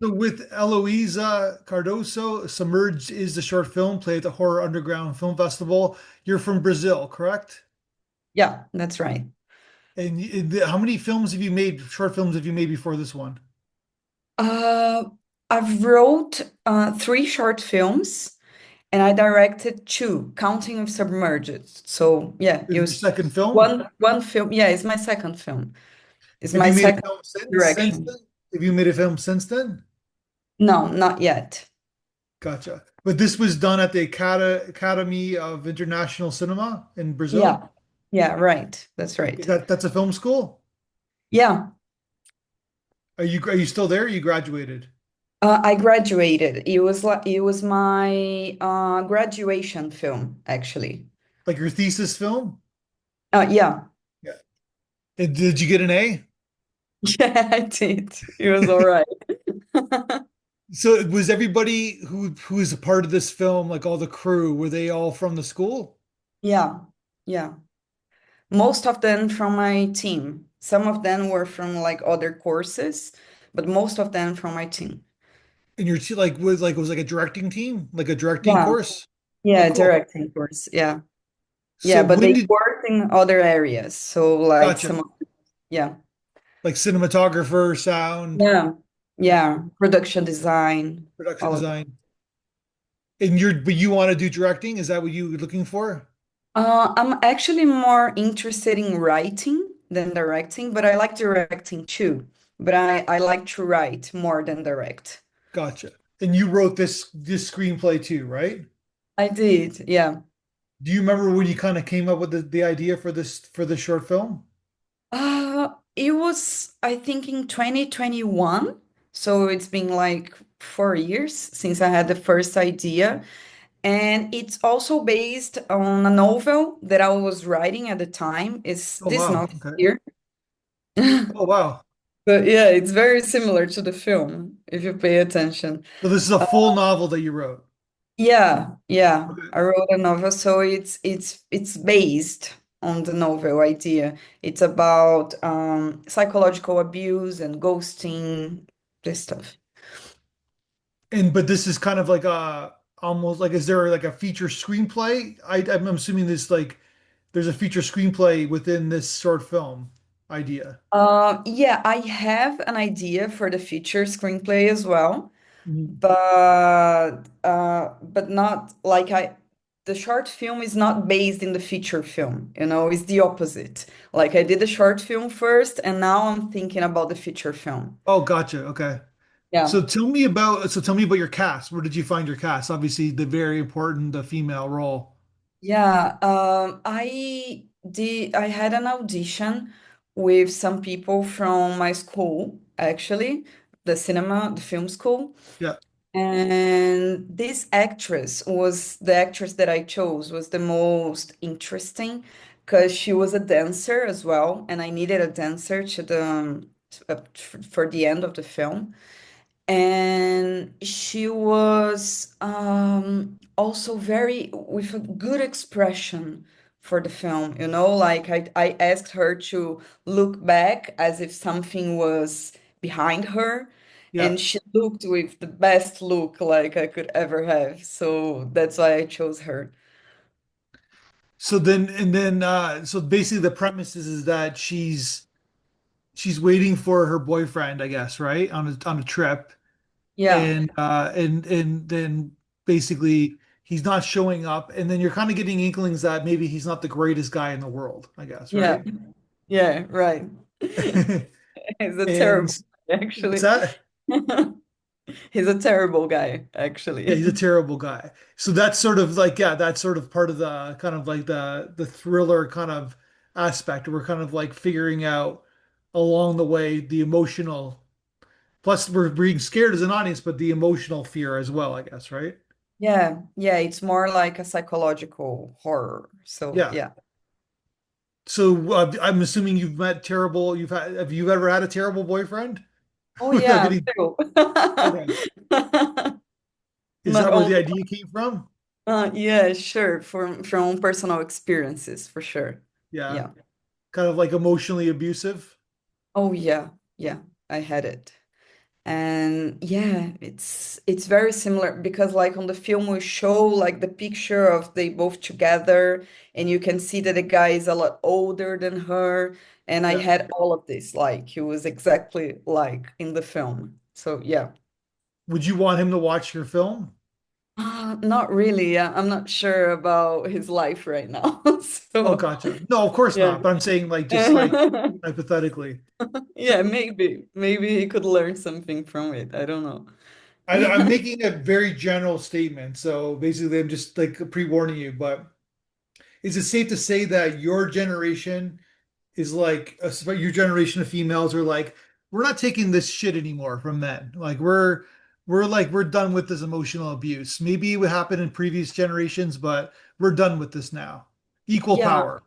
So with Eloísa Cardoso, Submerged is the short film played at the Horror Underground Film Festival. You're from Brazil, correct? Yeah, that's right. And how many films have you made, short films have you made before this one? Uh, I've wrote three short films and I directed two, counting of Submerged. So yeah, Is it it your was second film? one film. Yeah, it's my second film. It's Have my you made a second film since direction. then? Have you made a film since then? No, not yet. Gotcha. But this was done at the Academy of International Cinema in Brazil. Yeah, yeah, right. That's Is right. that's a film school? Yeah, Are you still there? Or you graduated? I graduated. It was my graduation film, actually. Like your thesis film? Yeah, Yeah. And did you get an A? yeah, I did. It was all right. So was everybody who is a part of this film, like all the crew, were they all from the school? Yeah, yeah. Most of them from my team. Some of them were from like other courses, but most of them from my team. And your like was like it was like a directing team, like a directing Yeah, course? Oh, yeah, cool. directing course. Yeah. So Yeah, but when they did worked in other areas. So like gotcha, some of, yeah. like cinematographer, sound, Yeah. yeah, Yeah. Production design, production all of that. design. And but you want to do directing? Is that what you were looking for? I'm actually more interested in writing than directing, but I like directing too. But I like to write more than direct. Gotcha. And you wrote this screenplay too, right? I did, yeah. Do you remember when you kind of came up with the idea for this short film? It was, I think, in 2021. So it's been like 4 years since I had the first idea. And it's also based on a novel that I was writing at the time. Is Oh this wow. novel Okay. here? Oh wow. But yeah, it's very similar to the film if you pay attention. So this is a Uh, full novel that you wrote. yeah, yeah. Okay. I wrote a novel, so it's based on the novel idea. It's about psychological abuse and ghosting, this stuff. And but this is kind of like a almost like is there like a feature screenplay? I'm assuming this like there's a feature screenplay within this short film idea. Yeah, I have an idea for the feature screenplay as well, Mhm. but not like I. The short film is not based in the feature film, it's the opposite. Like I did the short film first, and now I'm thinking about the feature film. Oh, gotcha. Okay. Yeah. So tell me about your cast. Where did you find your cast? Obviously, the very important the female role. Yeah, I had an audition with some people from my school, actually, the film school. Yeah. And this actress was the actress that I chose was the most interesting because she was a dancer as well, and I needed a dancer for the end of the film. And she was also very with a good expression for the film, like I asked her to look back as if something was behind her, Yeah. and she looked with the best look like I could ever have. So that's why I chose her. So basically the premise is that she's waiting for her boyfriend, I guess, right? On a trip. Yeah, And then basically he's not showing up, and then you're kind of getting inklings that maybe he's not the greatest guy in the world, I guess, yeah, right? yeah, right. He's a And terrible guy, what's actually. that? He's a terrible guy, Yeah, he's a actually. terrible guy. So that's sort of like, yeah, that's sort of part of the kind of like the thriller kind of aspect. We're kind of like figuring out along the way the emotional, plus we're being scared as an audience, but the emotional fear as well, I guess, right? Yeah, yeah, it's more like a psychological horror. So, Yeah. yeah. So I'm assuming you've met terrible. Have you ever had a terrible boyfriend? Oh, Without yeah, getting too. okay, is Not that where only, the idea came from? yeah, sure, from personal experiences, for sure. Yeah, Yeah. kind of like emotionally abusive. Oh, yeah, yeah, I had it. And yeah, it's very similar because like on the film we show like the picture of they both together and you can see that the guy is a lot older than her. And I Yeah. had all of this, like he was exactly like in the film. So yeah. Would you want him to watch your film? Not really. I'm not sure about his life right now. Oh, So gotcha. No, of course yeah. not. But I'm saying like just like hypothetically. Yeah, maybe he could learn something from it. I don't know. I'm making a very general statement. So basically, I'm just like pre-warning you. But is it safe to say that your generation is like your generation of females are like, we're not taking this shit anymore from men. Like we're done with this emotional abuse. Maybe it would happen in previous generations, but we're done with this now. Equal Yeah, power.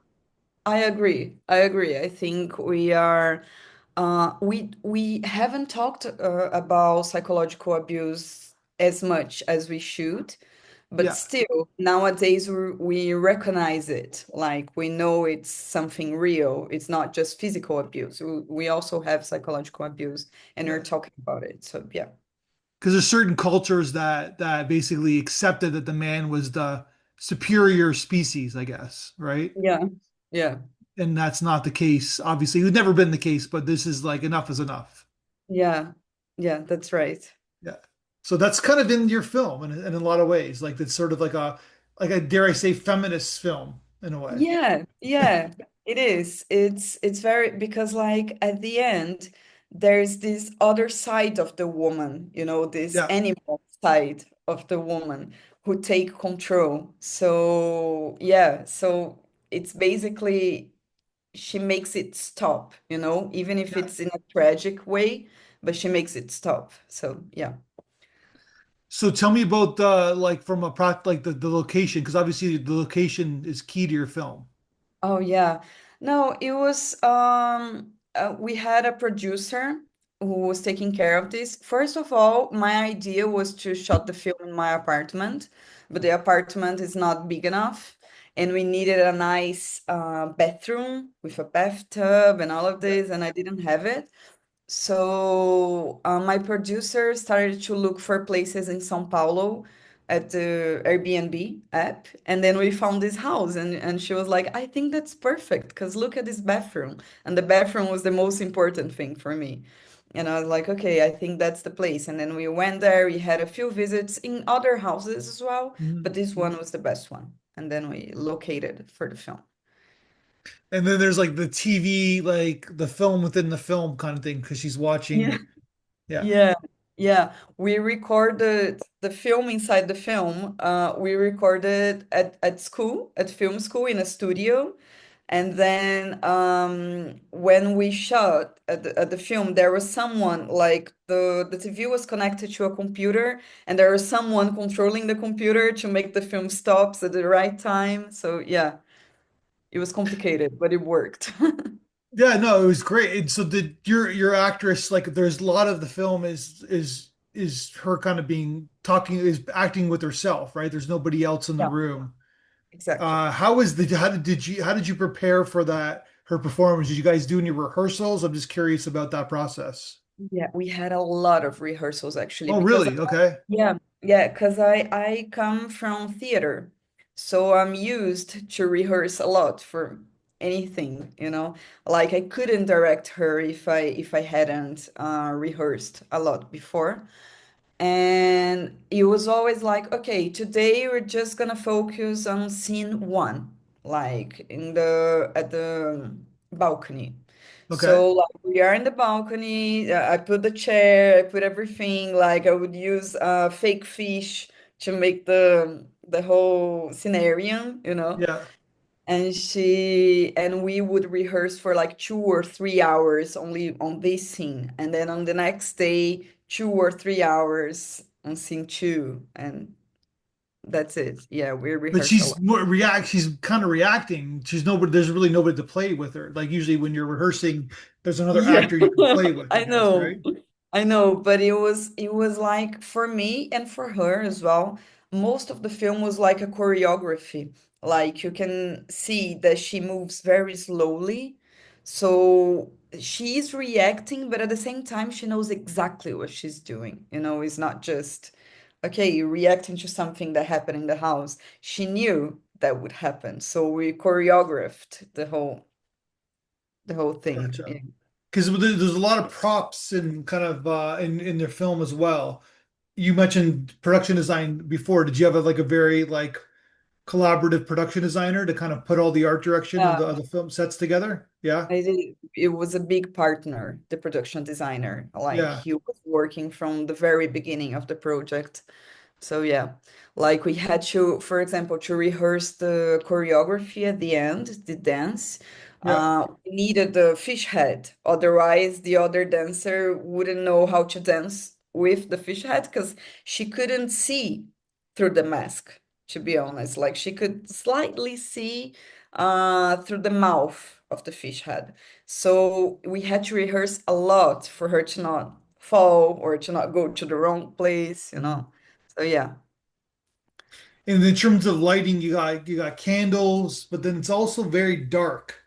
I agree. I agree. I think we are we haven't talked about psychological abuse as much as we should, but Yeah. still nowadays we recognize it. Like we know it's something real. It's not just physical abuse. We also have psychological abuse, and we're Yeah. talking about it. So yeah. Because there's certain cultures that basically accepted that the man was the superior species, I guess, right? Yeah. Yeah. And that's not the case. Obviously, it's never been the case, but this is like enough is enough. Yeah. Yeah, that's right. Yeah. So that's kind of in your film in a lot of ways. Like it's sort of like a dare I say feminist film in a way. Yeah, yeah, it is. It's very because like at the end there's this other side of the woman, this Yeah. animal side of the woman who take control. So yeah, so it's basically she makes it stop, even if Yeah. it's in a tragic way, but she makes it stop. So yeah. So tell me about the like from a like the location, because obviously the location is key to your film. Oh yeah. No, it was we had a producer who was taking care of this. First of all, my idea was to shot the film in my apartment, but the apartment is not big enough and we needed a nice bathroom with a bathtub and all of Yeah. this and I didn't have it. So my producer started to look for places in São Paulo at the Airbnb app, and then we found this house, and she was like, "I think that's perfect because look at this bathroom." And the bathroom was the most important thing for me. And I was like, "Okay, I think that's the place." And then we went there. We had a few visits in other houses as well, but Mhm. this one was the best one. And then we located for the film. And then there's like the TV, like the film within the film kind of thing, because she's Yeah. watching. Yeah. Yeah, yeah. We recorded the film inside the film. We recorded at school, at film school in a studio. And then when we shot at the film, there was someone like the TV was connected to a computer, and there was someone controlling the computer to make the film stops at the right time. So yeah, it was complicated, but it worked. Yeah, no, it was great. And so did your actress like there's a lot of the film is her kind of being talking is acting with herself, right? There's nobody else in the Yeah, room. exactly. How did you prepare for that her performance? Did you guys do any rehearsals? I'm just curious about that process. Yeah, we had a lot of rehearsals actually Oh, because really? Okay. yeah, because I come from theater, so I'm used to rehearse a lot for anything. Like I couldn't direct her if I hadn't rehearsed a lot before. And it was always like, okay, today we're just gonna focus on scene one, like at the balcony. Okay. So like we are in the balcony. I put the chair, I put everything. Like I would use fake fish to make the whole scenario. Yeah. And we would rehearse for like 2 or 3 hours only on this scene, and then on the next day 2 or 3 hours on scene two, and that's it. Yeah, we But rehearse a lot. she's kind of reacting. There's really nobody to play with her. Like usually when you're rehearsing, there's another Yeah, actor you can play with, I I guess, know. right? I know, but it was like for me and for her as well, most of the film was like a choreography. Like you can see that she moves very slowly. So she is reacting, but at the same time, she knows exactly what she's doing. It's not just, okay, you're reacting to something that happened in the house. She knew that would happen. So we choreographed the whole thing. Gotcha. Yeah. Because there's a lot of props and kind of in their film as well. You mentioned production design before. Did you have like a very like collaborative production designer to kind of put all the art direction of Yeah. the film sets together? Yeah. It was a big partner, the production designer. Like Yeah. he was working from the very beginning of the project. So yeah, like we had to, for example, to rehearse the choreography at the end, the dance, Yeah. we needed the fish head. Otherwise, the other dancer wouldn't know how to dance with the fish head because she couldn't see through the mask, to be honest. Like she could slightly see through the mouth of the fish head. So we had to rehearse a lot for her to not fall or to not go to the wrong place. So yeah. And in terms of lighting, you got candles, but then it's also very dark.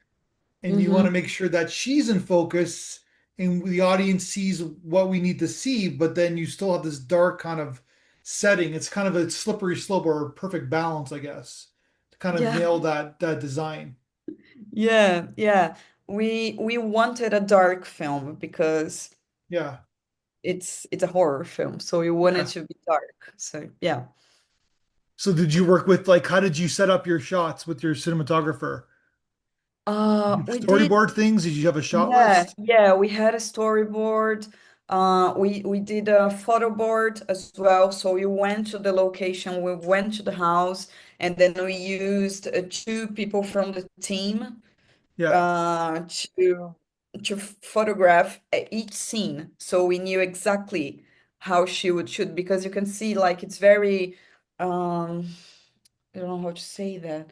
And you want to Hmm. make sure that she's in focus and the audience sees what we need to see, but then you still have this dark kind of setting. It's kind of a slippery slope or a perfect balance, I guess, to kind of Yeah. nail that design. Yeah, yeah. We wanted a dark film because Yeah, it's a horror film, so we wanted yeah. to be dark. So yeah. So did you work with like how did you set up your shots with your cinematographer? Did you We did. storyboard things? Did you have a shot Yeah, list? yeah, we had a storyboard. We did a photo board as well. So we went to the location, we went to the house, and then we used two people from the team Yeah, uh, to to photograph each scene, so we knew exactly how she would shoot because you can see like it's very I don't know how to say that,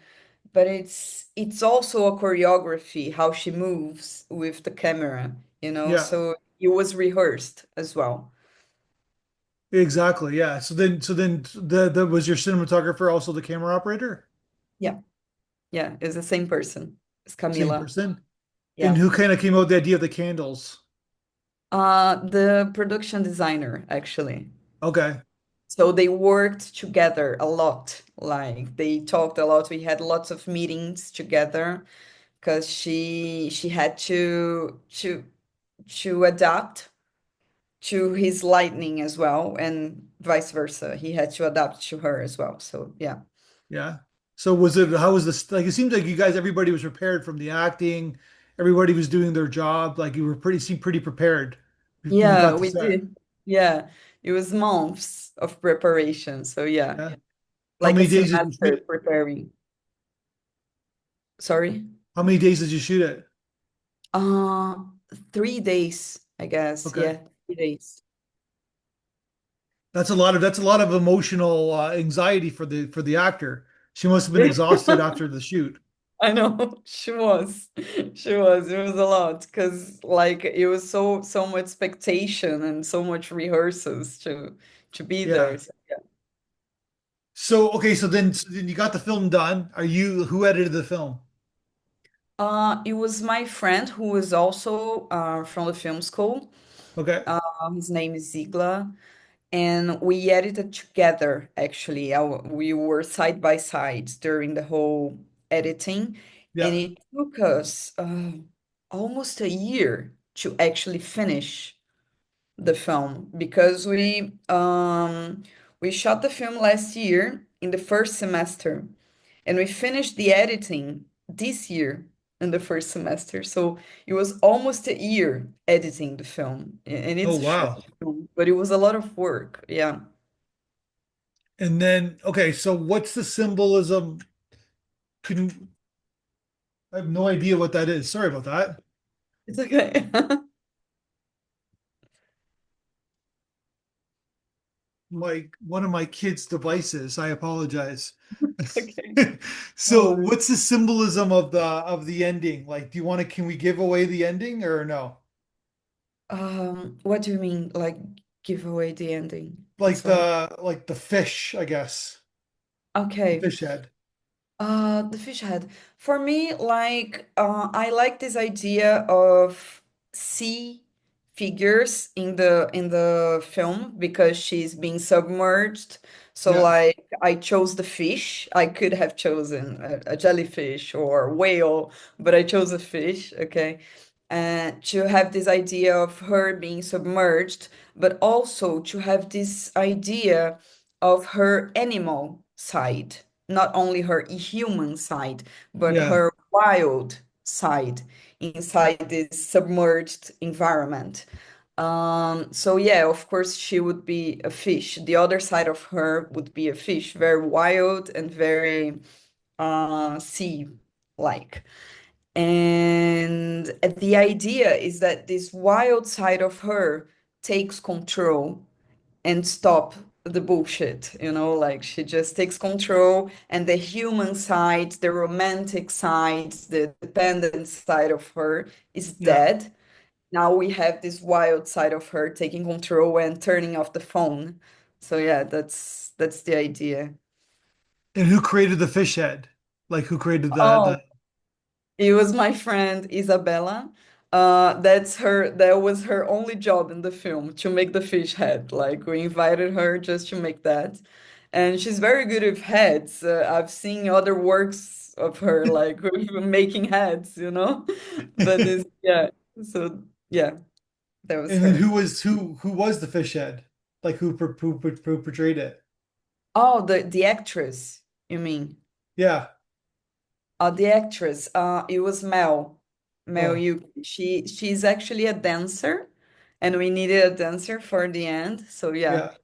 but it's also a choreography how she moves with the camera. yeah, So it was rehearsed as well. exactly. Yeah. So then the was your cinematographer also the camera operator? Yeah, yeah, it's the same person. It's Same Camila. person? And Yeah. who kind of came out with the idea of the candles? The production designer actually. Okay. So they worked together a lot. Like they talked a lot. We had lots of meetings together because she had to adapt to his lightning as well, and vice versa. He had to adapt to her as well. So yeah. Yeah. So was it, how was this? Like, it seems like you guys, everybody was prepared from the acting, everybody was doing their job. Like, you were seemed pretty prepared when you Yeah, got to we set. did. Yeah. It was months of preparation. So yeah, Yeah. How like a many days did you shoot semester it? preparing. Sorry. How many days did you shoot it? Uh 3 days, I guess. Okay. Yeah, 3 days. That's a lot of emotional anxiety for the actor. She must have been exhausted after the shoot. I know she was. She was. It was a lot because like it was so much expectation and so much rehearsals to be there. Yeah. So, yeah. So okay, so then you got the film done. Who edited the film? It was my friend who was also from the film school. Okay. His name is Ziegler, and we edited together. Actually, we were side by side during the whole editing, and Yeah. it took us almost a year to actually finish the film because we shot the film last year in the first semester and we finished the editing this year in the first semester. So it was almost a year editing the film, and Oh it's a short wow. film, but it was a lot of work. Yeah. And then okay, so what's the symbolism? Couldn't I have no idea what that is. Sorry about that. It's okay. One of my kids' devices. I apologize. Okay. No So, worries. what's the symbolism of the ending? Like, can we give away the ending or no? What do you mean, like give away the ending? I'm Like sorry. the fish, I guess. The Okay. fish head. The fish head. For me, like, I like this idea of sea figures in the film because she's being submerged. So Yeah, like I chose the fish. I could have chosen a jellyfish or whale, but I chose a fish, okay? And to have this idea of her being submerged, but also to have this idea of her animal side, not only her human side, but yeah. her wild side inside this submerged environment. So yeah, of course she would be a fish. The other side of her would be a fish, very wild and very sea-like. And the idea is that this wild side of her takes control and stop the bullshit, like she just takes control, and the human side, the romantic side, the dependent side of her is Yeah. dead. Now we have this wild side of her taking control and turning off the phone. So yeah, that's the idea. And who created the fish head? Like who created the Oh, it was my friend Isabella. That was her only job in the film, to make the fish head. Like we invited her just to make that. And she's very good with heads. I've seen other works of her, like with making heads. But this, yeah. So yeah, that was and then her. who was the fish head? Like who portrayed it? Oh, the actress, you mean? Yeah. The actress. It was Mel Oh, Yu. She's actually a dancer, and we needed a dancer for the end. So yeah.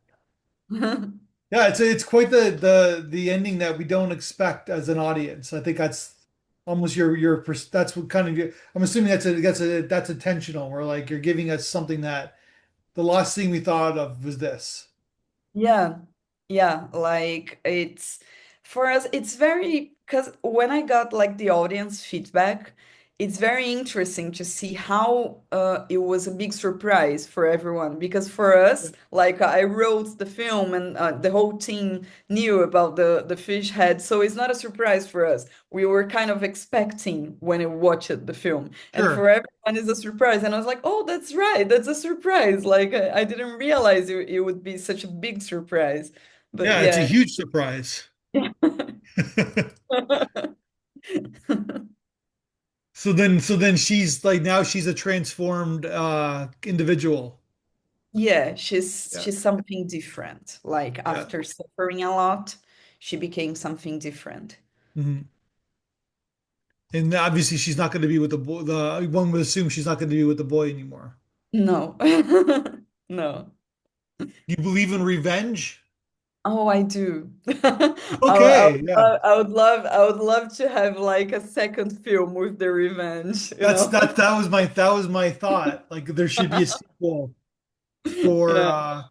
yeah. Yeah, it's quite the ending that we don't expect as an audience. I think that's almost that's what kind of I'm assuming that's intentional. Where like you're giving us something that the last thing we thought of was this. Yeah, yeah, like it's for us, it's very because when I got like the audience feedback, it's very interesting to see how it was a big surprise for everyone. Because for us, like I wrote the film and the whole team knew about the fish head, so it's not a surprise for us. We were kind of expecting when we watched the film, and for Sure. everyone is a surprise. And I was like, oh, that's right, that's a surprise. Like I didn't realize it would be such a big surprise. But Yeah, it's a yeah. huge surprise. So then she's like now she's a transformed individual. Yeah, Yeah. she's something different. Like Yeah. after suffering a lot, she became something different. Mhm. And obviously she's not going to be with the boy. The one would assume she's not going to be with the boy anymore. No. No. You believe in revenge? Oh, I do. Okay, yeah. I would love to have like a second film with the revenge, you That's know? that was my thought. Like there should be a sequel for Yeah.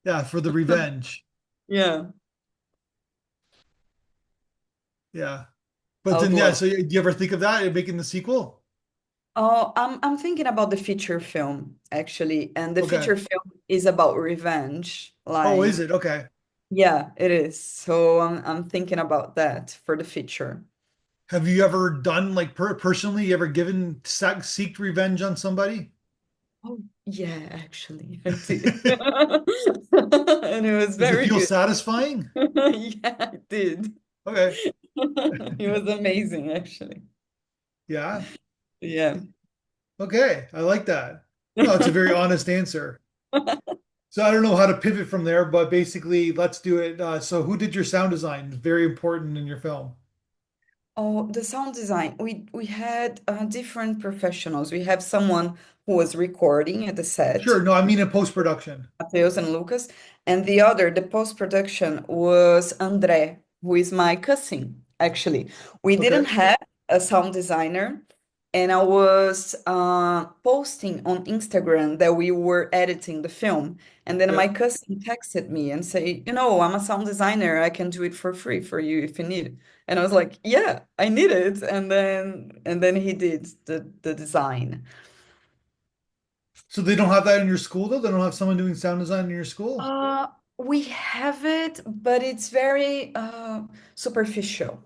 yeah, for the revenge. Yeah. Yeah. I But would then yeah, love. so do you ever think of that? You're making the sequel? Oh, I'm thinking about the feature film actually, and the Okay. feature film is about revenge. Oh, is Like, it? Okay. yeah, it is. So I'm thinking about that for the feature. Have you ever done like personally, you ever seeked revenge on somebody? Oh, yeah, actually, I did. And it was Does it very feel good. satisfying? Yeah, I did. Okay. It was amazing, actually. Yeah. Yeah. Okay. I like that. No, it's a very honest answer. So I don't know how to pivot from there, but basically, let's do it. So who did your sound design? Very important in your film. Oh, the sound design. We had different professionals. We have someone who was recording at the set, Sure. No, I mean in post-production. Mateus and Lucas, and the other, the post-production, was André, who is my cousin, actually. We didn't Okay. have a sound designer, and I was posting on Instagram that we were editing the film, and then my Yeah. cousin texted me and say, I'm a sound designer. I can do it for free for you if you need it. And I was like, yeah, I need it. And then he did the design. So they don't have that in your school though? They don't have someone doing sound design in your school? We have it, but it's very superficial.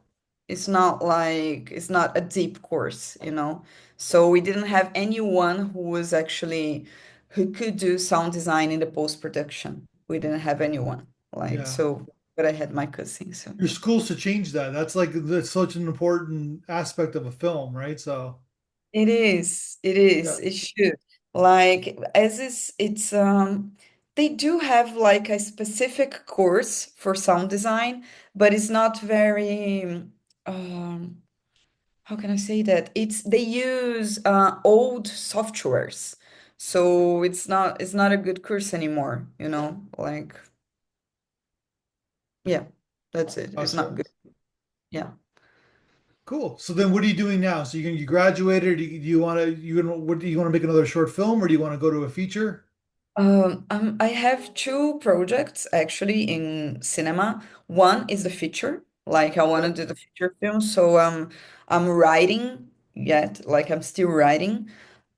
It's not like it's not a deep course, you know. So we didn't have anyone who was actually who could do sound design in the post-production. We didn't have anyone. Like Yeah. so, but I had my cousin, so Your yeah. school's to change that. That's such an important aspect of a film, right? So, It is. It yeah. is. It should. Like as is it's they do have like a specific course for sound design, but it's not very um how can I say that? It's they use old softwares. So it's not a good course anymore, you know? Like yeah, that's it. It's not Gotcha. good. Yeah. Cool. So then what are you doing now? So you graduated, do you want to what do you want to make another short film or do you want to go to a feature? I have two projects actually in cinema. One is the feature, like I want to Yep. do the feature film. So I'm writing yet, like I'm still writing.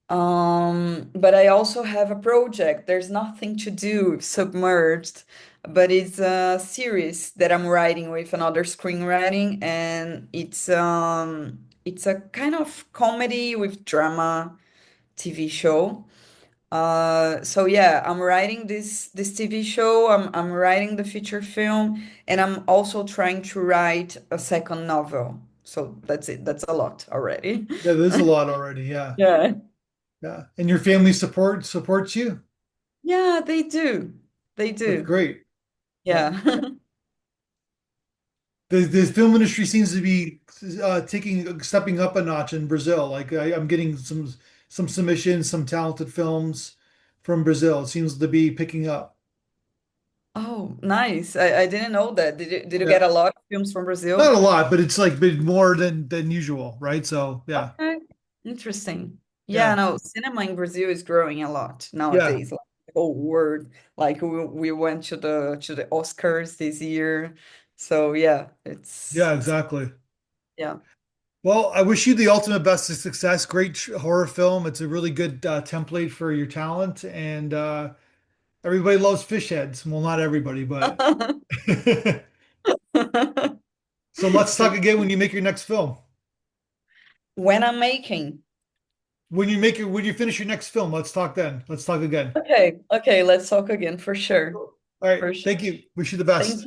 But I also have a project. There's nothing to do with Submerged, but it's a series that I'm writing with another screenwriting, and it's a kind of comedy with drama TV show. So yeah, I'm writing this TV show. I'm writing the feature film, and I'm also trying to write a second novel. So that's it. That's a lot already. Yeah, there's a lot already. Yeah. Yeah. Yeah. And your family supports you? Yeah, they do. They That's do. great. Yeah. Yeah. The film industry seems to be stepping up a notch in Brazil. Like I'm getting some submissions, some talented films from Brazil. It seems to be picking up. Oh, nice. I didn't know that. Did you get Yeah. a lot of films from Not Brazil? a lot, but it's like been more than usual, right? So yeah. Okay. Interesting. Yeah, Yeah. no, cinema in Brazil is growing a lot Yeah. nowadays. Like the whole world. Like we went to the Oscars this year. So yeah, Yeah, it's exactly. yeah. Well, I wish you the ultimate best of success. Great horror film. It's a really good template for your talent, and everybody loves fish heads. Well, not everybody, but so let's talk again when you make your next film. When I'm making. When you finish your next film, let's talk then. Let's talk again. Okay, okay, let's talk again for sure. All right. For sure. Thank you. Wish you the Thank best.